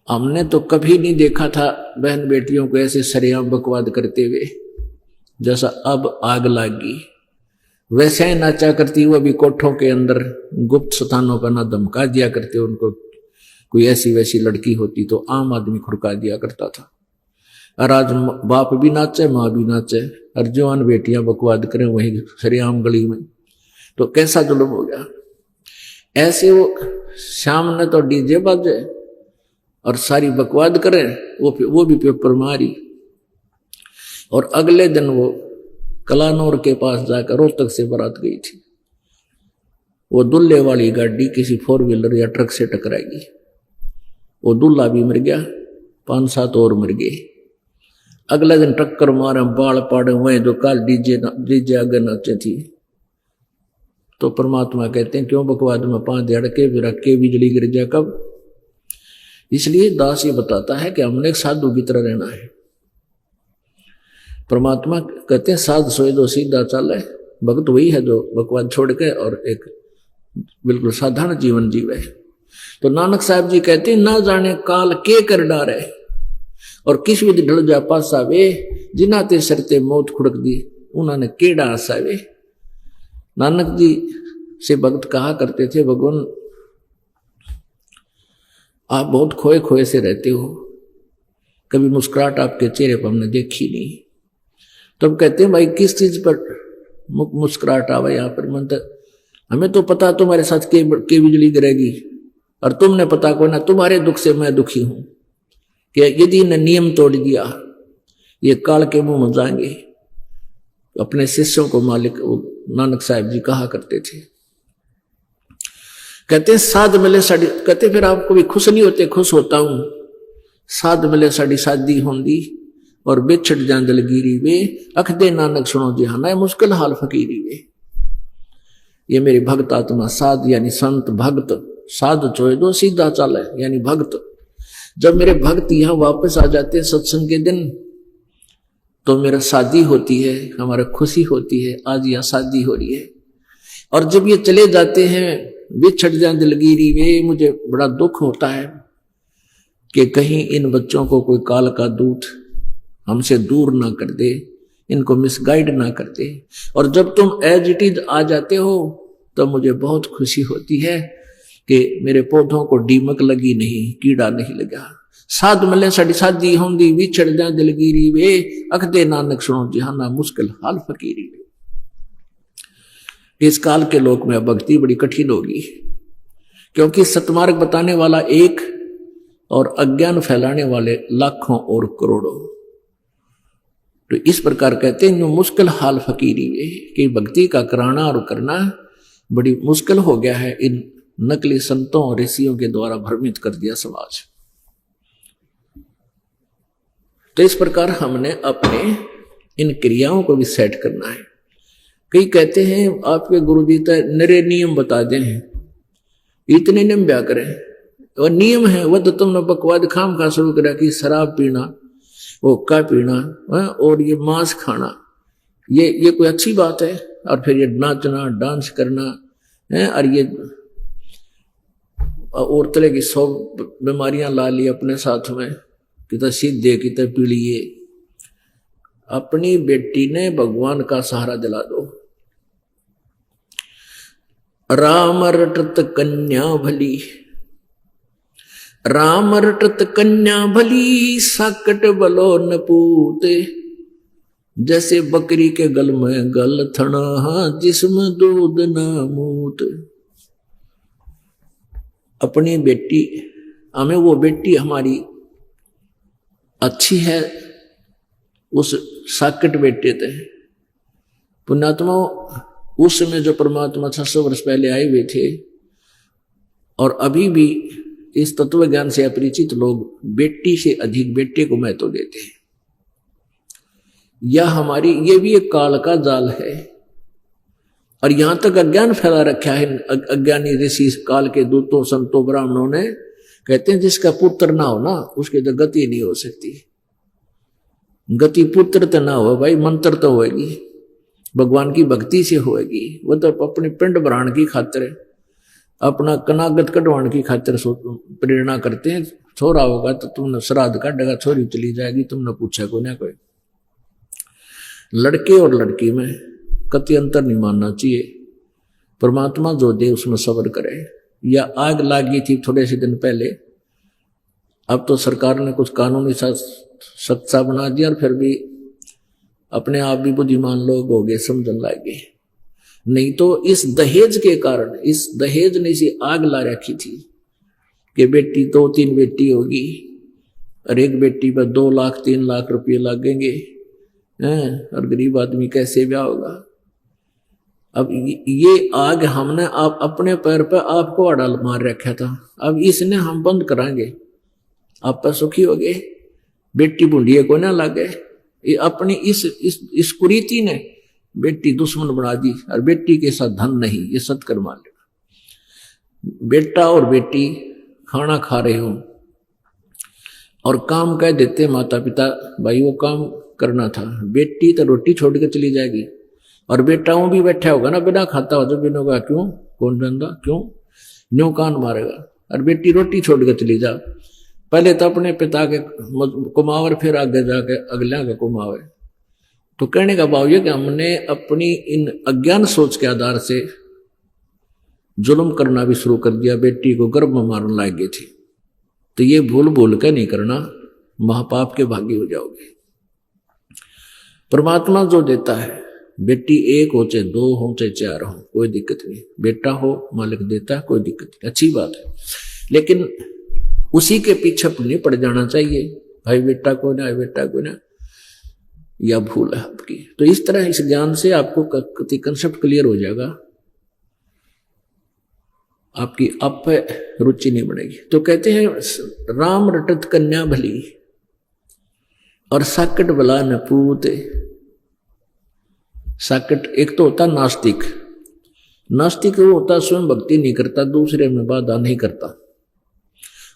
हमने तो कभी नहीं देखा था बहन बेटियों को ऐसे सरेआम बकवाद करते हुए, जैसा अब आग लागी वैसे ही नाचा करती। वो भी कोठों के अंदर गुप्त स्थानों पर ना धमका दिया करते उनको, कोई ऐसी वैसी लड़की होती तो आम आदमी खुड़का दिया करता था। और आज बाप भी नाचे माँ भी नाचे और जवान बेटियां बकवाद करें वहीं सरेआम गली में, तो कैसा जुल्म हो गया। ऐसे वो शाम ने तो डीजे बाजे और सारी बकवाद करें, वो भी पेपर मारी। और अगले दिन वो कलानौर के पास जाकर रोहतक से बारात गई थी। वो दूल्हे वाली गाड़ी किसी 4 व्हीलर या ट्रक से टकराएगी। वो दूल्हा भी मर गया, 5-7 और मर गए। अगले दिन टक्कर मारे बाल पाड़े हुए जो काल डीजे आगे नाचे थी। तो परमात्मा कहते हैं क्यों बकवाद में 5 धड़के भी रख के बिजली गिर जाए कब। इसलिए दास ये बताता है कि हमने एक साधु की तरह रहना है। परमात्मा कहते हैं साध सोए दो सीधा चाले। भक्त वही है जो बकवाद छोड़ के और एक बिल्कुल साधारण जीवन जीवे। तो नानक साहब जी कहते हैं ना जाने काल के कर डारे और किस विधि ढल जा पासा वे, जिनाते सरते मौत खुड़क दी उन्होंने केड़ा आसा वे। नानक जी से भक्त कहा करते थे भगवान आप बहुत खोए खोए से रहते हो, कभी मुस्कुराहट आपके चेहरे पर हमने देखी नहीं। तब कहते हैं भाई किस चीज पर मुस्कुराहट आवा यहाँ पर। मन हमें तो पता तुम्हारे साथ के बिजली गिरेगी और तुमने पता को ना तुम्हारे दुख से मैं दुखी हूं कि यदि ने नियम तोड़ दिया ये काल के मुंह में जाएंगे। अपने शिष्यों को मालिक नानक साहब जी कहा करते थे। कहते हैं साध मिले साड़ी, कहते फिर आपको भी खुश नहीं होते, खुश होता हूं। साध मिले साड़ी शादी होंगी और बेछड़ जांदल गिरी वे, अख दे नानक सुनो जिहाना मुश्किल हाल फकीरी वे। ये मेरी भक्त आत्मा साध यानी संत भक्त, साध चोए दो सीधा चाले यानी भक्त। जब मेरे भक्त यहाँ वापस आ जाते हैं सत्संग के दिन तो मेरा शादी होती है, हमारा खुशी होती है। आज यहाँ शादी हो रही है। और जब ये चले जाते हैं बिछड़ जाए दिलगिरी वे, मुझे बड़ा दुख होता है कि कहीं इन बच्चों को कोई काल का दूत हमसे दूर ना कर दे, इनको मिसगाइड ना कर दे। और जब तुम एज इट इज आ जाते हो तो मुझे बहुत खुशी होती है कि मेरे पौधों को दीमक लगी नहीं, कीड़ा नहीं लगा। साध मिले साड़ी शादी होंगी बिछड़ जाए दिलगिरी वे, अख दे नानक सुनो जिहाना मुश्किल हाल फकीरी वे। इस काल के लोक में भक्ति बड़ी कठिन होगी क्योंकि सतमार्ग बताने वाला एक और अज्ञान फैलाने वाले लाखों और करोड़ों। तो इस प्रकार कहते हैं मुश्किल हाल फकीरी वे कि भक्ति का कराना और करना बड़ी मुश्किल हो गया है। इन नकली संतों और ऋषियों के द्वारा भ्रमित कर दिया समाज। तो इस प्रकार हमने अपने इन क्रियाओं को भी सेट करना है। कई कहते हैं आपके गुरु जी तो नरे नियम बता दे हैं, इतने नियम ब्या करें। और नियम है वह तो तुमने बकवाद खाम खा शुरू करा कि शराब पीना, हुक्का पीना और ये मांस खाना, ये कोई अच्छी बात है। और फिर ये नाचना डांस करना है और ये और तरह की 100 बीमारियां ला ली अपने साथ में, कितना सीधे कितना पीड़िए। अपनी बेटी ने भगवान का सहारा दिला दो। राम रटत कन्या भली, राम रटत कन्या भली, साकट बलो न पूते। जैसे बकरी के गल में गल थना, जिसमें दूध न मूत। अपनी बेटी हमें वो बेटी हमारी अच्छी है, उस साकट बेटे थे पुण्यात्मा। उस समय जो परमात्मा 600 वर्ष पहले आए हुए थे और अभी भी इस तत्व ज्ञान से अपरिचित लोग बेटी से अधिक बेटे को महत्व देते हैं। यह हमारी ये भी एक काल का जाल है। और यहां तक अज्ञान फैला रखा है अज्ञानी ऋषि काल के दूतों संतों ब्राह्मणों ने। कहते हैं जिसका पुत्र ना हो ना उसकी तो गति नहीं हो सकती। गति पुत्र तो ना हो भाई, मंत्र तो होगी, भगवान की भक्ति से होगी। वो तो अपने पिंड भराण की खातिर, अपना कनागत कटवाण की खातिर प्रेरणा करते हैं, छोरा होगा तो तुमने श्राद्ध काटेगा, छोरी चली जाएगी, तुमने पूछा को ना कोई। लड़के और लड़की में कति अंतर नहीं मानना चाहिए। परमात्मा जो दे उसमें सब्र करे। या आग लागी थी थोड़े से दिन पहले, अब तो सरकार ने कुछ कानूनी सख्त सा बना दिया, और फिर भी अपने आप भी बुद्धिमान लोग हो गए, समझने लगे। नहीं तो इस दहेज के कारण, इस दहेज ने सी आग ला रखी थी कि बेटी 2-3 बेटी होगी और एक बेटी पर 2 लाख 3 लाख रुपये लगेंगे, और गरीब आदमी कैसे ब्याह होगा। अब ये आग हमने आप अपने पैर पर आपको अड़ाल मार रखा था, अब इसने हम बंद कराएंगे, आप पर सुखी हो गए, बेटी बूढ़िए को ना लगे। ये अपनी इस कुरीति ने बेटी दुश्मन बना दी, और बेटी के साथ धन नहीं, ये सत्कर मान लेगा। बेटा और बेटी खाना खा रहे हो और काम कह देते माता पिता, भाई वो काम करना था, बेटी तो रोटी छोड़ के चली जाएगी, और बेटा वो भी बैठा होगा ना बिना खाता हो, जब बिना होगा क्यों, कौन जानता क्यों, न्यू कान मारेगा। और बेटी रोटी छोड़ के चली जा, पहले तो अपने पिता के कुमावर, फिर आगे जाके अगला के कुमावर। तो कहने का भाव ये कि हमने अपनी इन अज्ञान सोच के आधार से जुल्म करना भी शुरू कर दिया, बेटी को गर्भ में मारने लग गई थी। तो ये भूल भूल के नहीं करना, महापाप के भागी हो जाओगे। परमात्मा जो देता है, बेटी 1 हो चाहे 2 हो चाहे 4 हो, कोई दिक्कत नहीं, बेटा हो मालिक देता है, कोई दिक्कत नहीं, अच्छी बात है। लेकिन उसी के पीछे नहीं पड़ जाना चाहिए, भाई बेटा को ना, बेटा को ना, या भूल है आपकी। तो इस तरह इस ज्ञान से आपको कंसेप्ट क्लियर हो जाएगा, आपकी आप पे रुचि नहीं बढ़ेगी। तो कहते हैं राम रटत कन्या भली और साकट भला न पूत। साकट एक तो होता नास्तिक, नास्तिक वो होता स्वयं भक्ति नहीं करता, दूसरे में बाधा नहीं करता।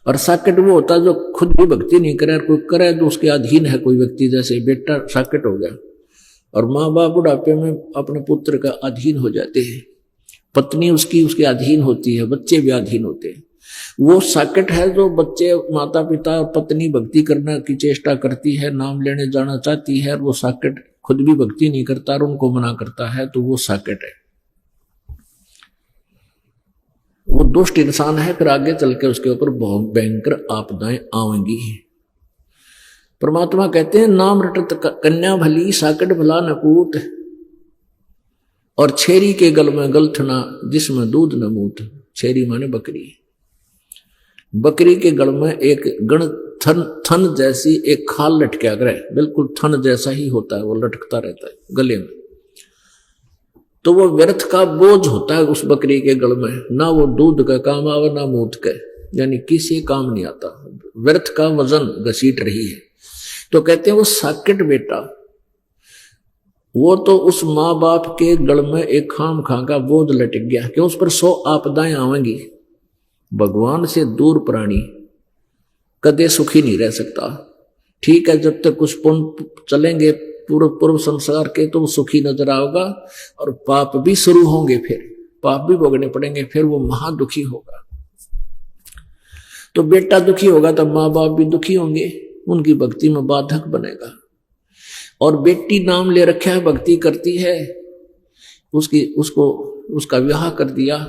और साकट वो होता जो खुद भी भक्ति नहीं करे, कोई करे तो उसके अधीन है कोई व्यक्ति, जैसे बेटा साकट हो गया। और माँ बाप बुढ़ापे में अपने पुत्र का अधीन हो जाते हैं, पत्नी उसके अधीन होती है, बच्चे भी अधीन होते हैं। वो साकट है जो बच्चे, माता पिता और पत्नी भक्ति करने की चेष्टा करती है, नाम लेने जाना चाहती है, और वो साकट खुद भी भक्ति नहीं करता और उनको मना करता है, तो वो साकट है, वो दुष्ट इंसान है। फिर आगे चल के उसके ऊपर बहुत भयंकर आपदाएं आएंगी। परमात्मा कहते हैं नाम रटत कन्या भली साकट भला न पूत, और छेरी के गल में गलथना जिसमें दूध न मूत। छेरी माने बकरी, बकरी के गल में एक गण थन जैसी एक खाल लटका करे, बिल्कुल थन जैसा ही होता है, वो लटकता रहता है गले में। तो वो व्यर्थ का बोझ होता है उस बकरी के गल में, ना वो दूध का काम आवे ना मूत का, यानी किसी काम नहीं आता, व्यर्थ का वजन घसीट रही है। तो कहते हैं वो साकट बेटा, वो तो उस माँ बाप के गल में एक खाम खा का बोझ लटक गया कि उस पर 100 आपदाएं आवेंगी। भगवान से दूर प्राणी कदे सुखी नहीं रह सकता। ठीक है, जब तक कुछ पुण्य चलेंगे पूर्व संसार के तो वो सुखी नजर आओगा, और पाप भी शुरू होंगे, फिर पाप भी भोगने पड़ेंगे, फिर वो महादुखी होगा। तो बेटा दुखी होगा तो माँ बाप भी दुखी होंगे, उनकी भक्ति में बाधक बनेगा। और बेटी नाम ले रखा है, भक्ति करती है, उसका विवाह कर दिया,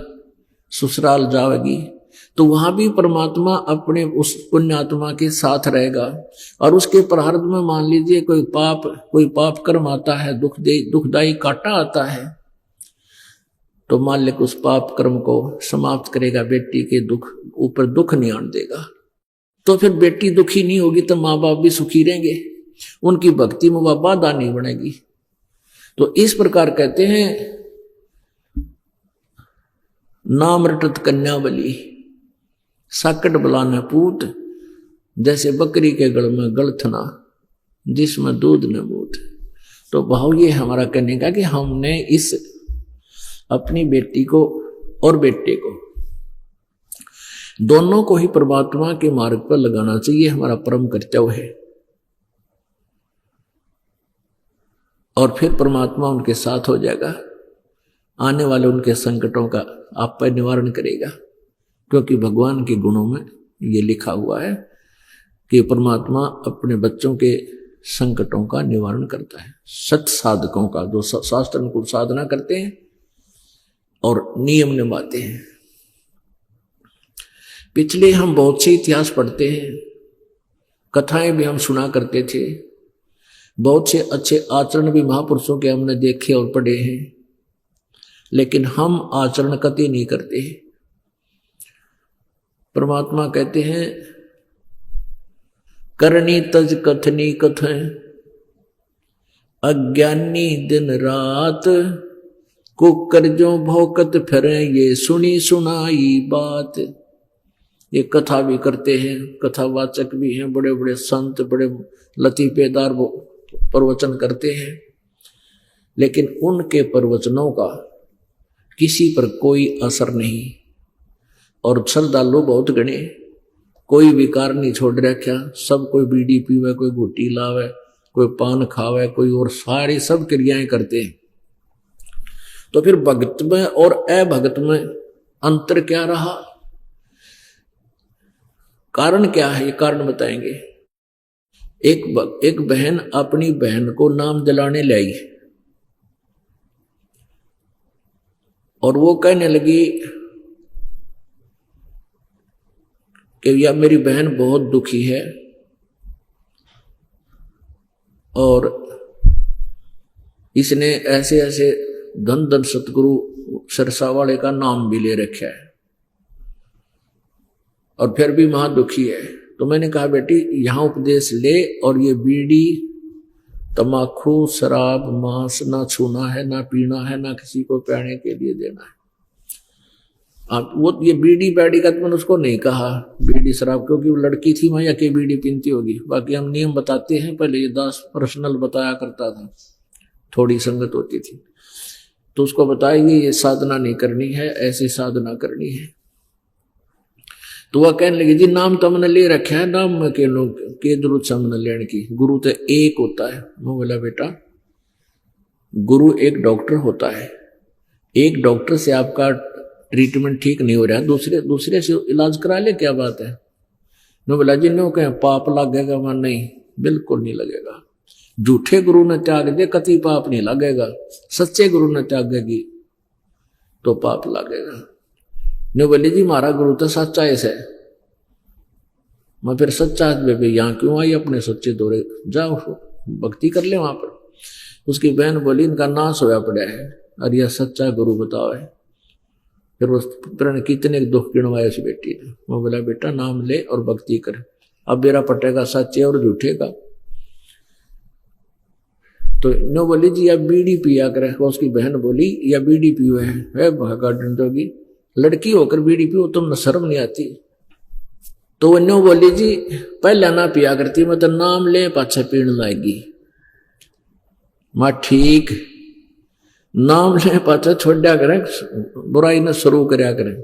ससुराल जाएगी, तो वहां भी परमात्मा अपने उस पुण्यात्मा के साथ रहेगा। और उसके प्रारब्ध में मान लीजिए कोई पाप कर्म आता है, दुखदायी काटा आता है, तो मालिक उस पाप कर्म को समाप्त करेगा, बेटी के ऊपर दुख नहीं आने देगा। तो फिर बेटी दुखी नहीं होगी तो माँ बाप भी सुखी रहेंगे, उनकी भक्ति में वह बाधा नहीं बनेगी। तो इस प्रकार कहते हैं नाम रटत कन्या बली साकट बला न पूत, जैसे बकरी के गल में गलथना जिसमें दूध न मूत। तो भाव ये हमारा कहने का कि हमने इस अपनी बेटी को और बेटे को दोनों को ही परमात्मा के मार्ग पर लगाना चाहिए, हमारा परम कर्तव्य है। और फिर परमात्मा उनके साथ हो जाएगा, आने वाले उनके संकटों का आप पर निवारण करेगा, क्योंकि भगवान के गुणों में ये लिखा हुआ है कि परमात्मा अपने बच्चों के संकटों का निवारण करता है। सत साधकों का, जो शास्त्र अनुकूल साधना करते हैं और नियम निभाते हैं। पिछले हम बहुत से इतिहास पढ़ते हैं, कथाएं भी हम सुना करते थे, बहुत से अच्छे आचरण भी महापुरुषों के हमने देखे और पढ़े हैं, लेकिन हम आचरण कतई नहीं करते। परमात्मा कहते हैं करनी तज कथनी कथें, अज्ञानी दिन रात, कुकर जो भौकत फिरे ये सुनी सुनाई बात। ये कथा भी करते हैं, कथावाचक भी हैं, बड़े बड़े संत, बड़े लतीफेदार प्रवचन करते हैं, लेकिन उनके प्रवचनों का किसी पर कोई असर नहीं। और श्रद्धालु बहुत गणे, कोई विकार नहीं छोड़ रखा, सब कोई बीड़ी पीवे, कोई घुट्टी लावे, कोई पान खावे, कोई और सारी सब क्रियाएं करते हैं। तो फिर भगत में और अभगत में अंतर क्या रहा? कारण क्या है? ये कारण बताएंगे। एक बहन अपनी बहन को नाम दिलाने लाई और वो कहने लगी कि या मेरी बहन बहुत दुखी है और इसने ऐसे ऐसे धन धन सतगुरु सरसा वाले का नाम भी ले रखा है और फिर भी महा दुखी है। तो मैंने कहा बेटी यहां उपदेश ले, और ये बीड़ी तमाकू शराब मांस ना छूना है, ना पीना है, ना किसी को पीने के लिए देना है। आप वो ये बीड़ी बैडी का तो मैंने उसको नहीं कहा बीड़ी शराब, क्योंकि वो लड़की थी वहां के बीड़ी पीती होगी। बाकी हम नियम बताते हैं, पहले ये दास पर्सनल बताया करता था, थोड़ी संगत होती थी तो उसको बताएगी ये साधना नहीं करनी है, ऐसी साधना करनी है। तो वह कहने लगी जी नाम तो हमने ले रखा है, नाम में के लोग के जरूरत हमने लेने की, गुरु तो एक होता है। मैं बोला बेटा गुरु एक डॉक्टर होता है, एक डॉक्टर से आपका ट्रीटमेंट ठीक नहीं हो रहा है, दूसरे से इलाज करा ले, क्या बात है। मैं बोला जी नो कहें पाप लगेगा? मैं नहीं, बिल्कुल नहीं लगेगा। झूठे गुरु ने त्याग दे कति पाप नहीं लगेगा, सच्चे गुरु ने त्यागेगी तो पाप लगेगा। ने बोले जी हमारा गुरु तो सच्चा है। मैं फिर सच्चा यहाँ क्यों आई? अपने सच्चे दौरे जाओ भक्ति कर ले वहां पर। उसकी बहन बोली इनका नाश होया पड़ा है, और यह सच्चा गुरु बताओ है। फिर उस पुत्र ने कितने दुख गिनवाए उस बेटी ने। मैं बोला बेटा नाम ले और भक्ति कर, अब मेरा पटेगा सच्चे और झूठे का। तो नो बोली जी या बीड़ी पिया करे। उसकी बहन बोली या बीड़ी पियो है भागा डंडोगी, लड़की होकर बीड़ी पियो तुम शर्म नहीं आती। तो वो नो बोली जी पहले ना पिया करती, मैं तो नाम ले पाछे पीण लाएगी। मां ठीक नाम ले पाछे छोड़ा करें, बुराई ने शुरू करया करें।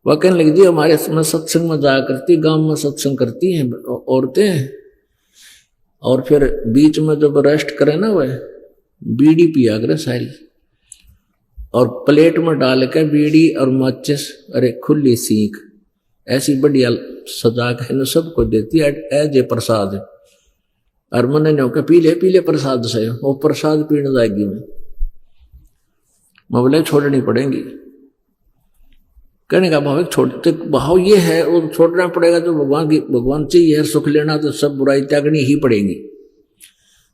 वह कहने लगी जी हमारे सत्संग में जाया करती, गांव में सत्संग करती हैं औरतें, और फिर बीच में जब रेस्ट करे ना वह बीड़ी पिया करे सारी, और प्लेट में डाल के बीड़ी और माचिस, अरे खुली सीख ऐसी बढ़िया सजा के सबको देती है एज ए प्रसाद। और मैंने नो के पीले प्रसाद से, वो प्रसाद पीने जाएगी मैं बोले छोड़नी पड़ेगी। कहने का भाव छोड़ते भाव ये है, वो छोड़ना पड़ेगा तो भगवान चाहिए है, सुख लेना तो सब बुराई त्यागनी ही पड़ेगी।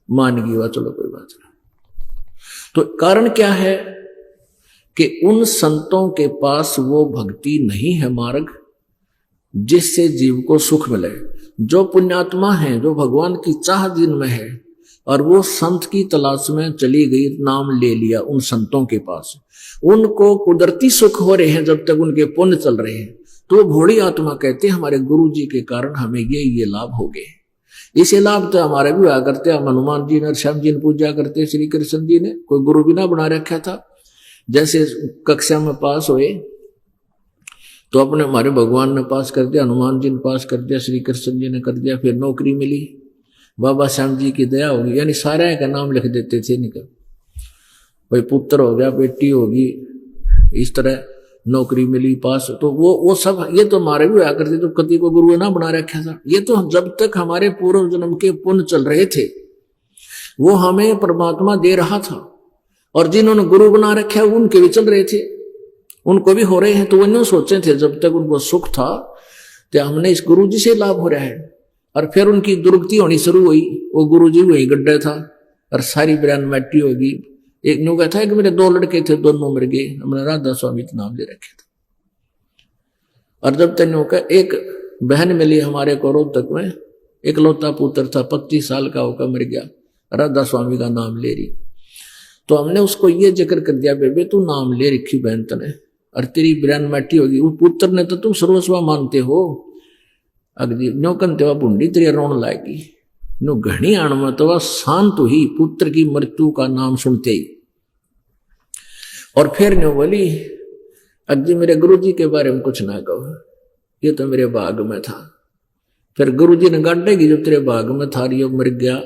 मान गई वह, चलो कोई बात नहीं। तो कारण क्या है कि उन संतों के पास वो भक्ति नहीं है मार्ग जिससे जीव को सुख मिले। जो पुण्यात्मा है, जो भगवान की चाह जिनमें है, और वो संत की तलाश में चली गई, नाम ले लिया उन संतों के पास, उनको कुदरती सुख हो रहे हैं जब तक उनके पुण्य चल रहे हैं। तो वो भोली आत्मा कहते हैं हमारे गुरु जी के कारण हमें ये लाभ हो गए। इसे लाभ तो हमारे भी हुआ करते, हम हनुमान जी ने श्याम जी ने पूजा करते, श्री कृष्ण जी ने कोई गुरु भी ना बना रखा था। जैसे कक्षा में पास हुए तो अपने हमारे भगवान ने पास कर दिया, हनुमान जी ने पास कर दिया, श्री कृष्ण जी ने कर दिया, फिर नौकरी मिली, बाबा श्याम जी की दया होगी, यानी सारे का नाम लिख देते थे निकल, भाई पुत्र हो गया, बेटी होगी, इस तरह नौकरी मिली पास, तो वो सब ये तो हमारे भी हुआ करते, तो कति को गुरु ना बना रखा था। ये तो जब तक हमारे पूर्व जन्म के पुण्य चल रहे थे वो हमें परमात्मा दे रहा था, और जिन्होंने गुरु बना रखा उनके भी चल रहे थे, उनको भी हो रहे हैं। तो वो नहीं सोचे थे जब तक उनको सुख था तो हमने इस गुरु जी से लाभ हो रहा है। और फिर उनकी दुर्गति होनी शुरू हुई, वो गुरु जी वही गड्ढा था और सारी ब्रांड मैटी होगी। एक न्यू कहता है कि मेरे 2 लड़के थे, दोनों मर गए, हमने राधा स्वामी नाम दे रखे थे। और जब तक का एक बहन मिली हमारे को रोहतक में, इकलौता पुत्र था, 25 साल का होकर मर गया, राधा स्वामी का नाम ले रही। तो हमने उसको ये जिक्र कर दिया, बेबे तू नाम ले रखी बहन तने और तेरी ब्रांड मैटी होगी। वो पुत्र ने तो तुम सर्वस्वा मानते हो, अगली नो कंतेवा बुंडी तेरी रोन लाएगी, नो घनी आणम तो शांत हुई पुत्र की मृत्यु का नाम सुनते ही। और फिर नो बोली अगली मेरे गुरुजी के बारे में कुछ ना कहो, ये तो मेरे भाग में था। फिर गुरुजी ने गाड़ेगी जो तेरे भाग में था, योग मर गया,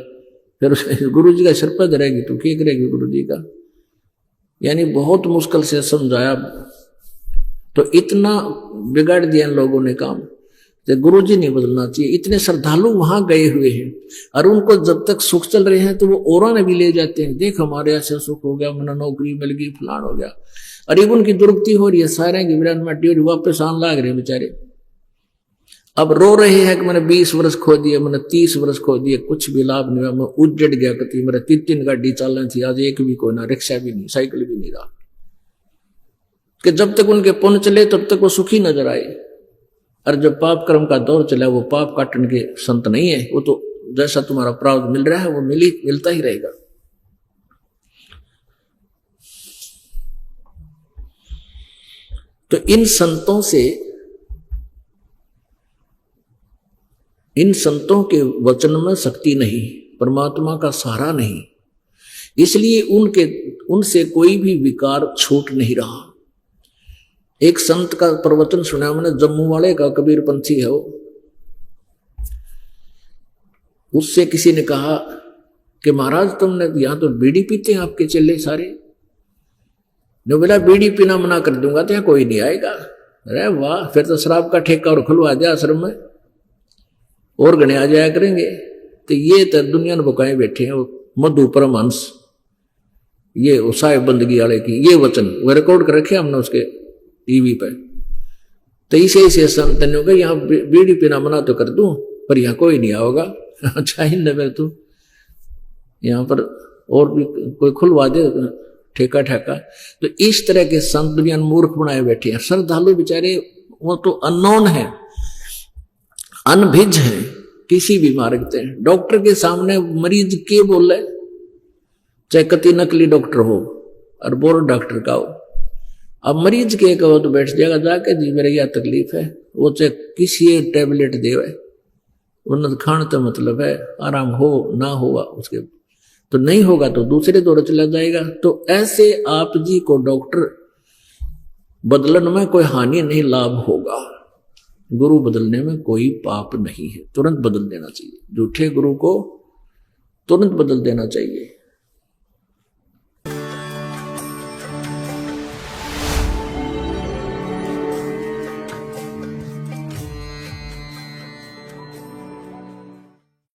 फिर गुरुजी का सिर पर धरेगी, तू क्या करेगी गुरुजी का। यानी बहुत मुश्किल से समझाया, तो इतना बिगाड़ दिया इन लोगों ने काम। तो गुरुजी नहीं बदलना चाहिए। इतने श्रद्धालु वहां गए हुए हैं और उनको जब तक सुख चल रहे हैं तो वो औरों ने भी ले जाते हैं, देख हमारे ऐसे सुख हो गया, मैंने नौकरी मिल गई, फलान हो गया। और अब उनकी दुर्गति हो रही है, सारे की ब्रांड मैटी हो रही, वापस आने लाग रहे हैं बेचारे। अब रो रहे हैं कि मैंने 20 वर्ष खो दिए, मैंने 30 वर्ष खो दिए, कुछ भी लाभ नहीं हुआ, मैं उजड़ गया। कति मेरा 3 गाड़ी चलनी थी, आज एक भी कोई ना, रिक्शा भी नहीं, साइकिल भी नहीं रहा। कि जब तक उनके पुण्य चले तब तक वो सुखी नजर आए, और जब पाप कर्म का दौर चला वो पाप काटने के संत नहीं है। वो तो जैसा तुम्हारा प्रारब्ध मिल रहा है वो मिलता ही रहेगा। तो इन संतों के वचन में शक्ति नहीं, परमात्मा का सहारा नहीं, इसलिए उनसे कोई भी विकार छूट नहीं रहा। एक संत का प्रवचन सुना मैंने, जम्मू वाले का, कबीर पंथी है वो। उससे किसी ने कहा कि महाराज तुमने यहां तो बीड़ी पीते हैं आपके चेले सारे, ने बोला बीड़ी पीना मना कर दूंगा तो यहाँ कोई नहीं आएगा। अरे वाह, फिर तो शराब का ठेका और खुलवा दिया आश्रम में, और गणे आ जाया करेंगे। तो ये तो दुनिया में बुकाए बैठे हैं, मधु परमहंस, ये साहिब बंदगी वाले की ये वचन वो रिकॉर्ड कर रखे हमने उसके टीवी पे। तो इसे संतनों का यहाँ बीड़ी पीना मना तो कर दूं, पर यहाँ कोई नहीं आओगा। अच्छा ही न तू यहाँ पर और भी कोई खुलवा दे ठेका ठाका। तो इस तरह के संत दुनिया मूर्ख बनाए बैठे हैं। श्रद्धालु बेचारे वो तो अननोन है, अनभिज है, किसी भी मार्ग से। डॉक्टर के सामने मरीज के बोले, चाहे कति नकली डॉक्टर हो और बोर डॉक्टर का हो, अब मरीज के कहो तो बैठ जाएगा जाके, जी मेरे यह तकलीफ है, वो चाहे किसी टेबलेट दे, उन्नत खान तो मतलब है आराम हो ना हुआ उसके, तो नहीं होगा तो दूसरे दौर चला जाएगा। तो ऐसे आप जी को डॉक्टर बदलन में कोई हानि नहीं, लाभ होगा। गुरु बदलने में कोई पाप नहीं है, तुरंत बदल देना चाहिए। झूठे गुरु को तुरंत बदल देना चाहिए।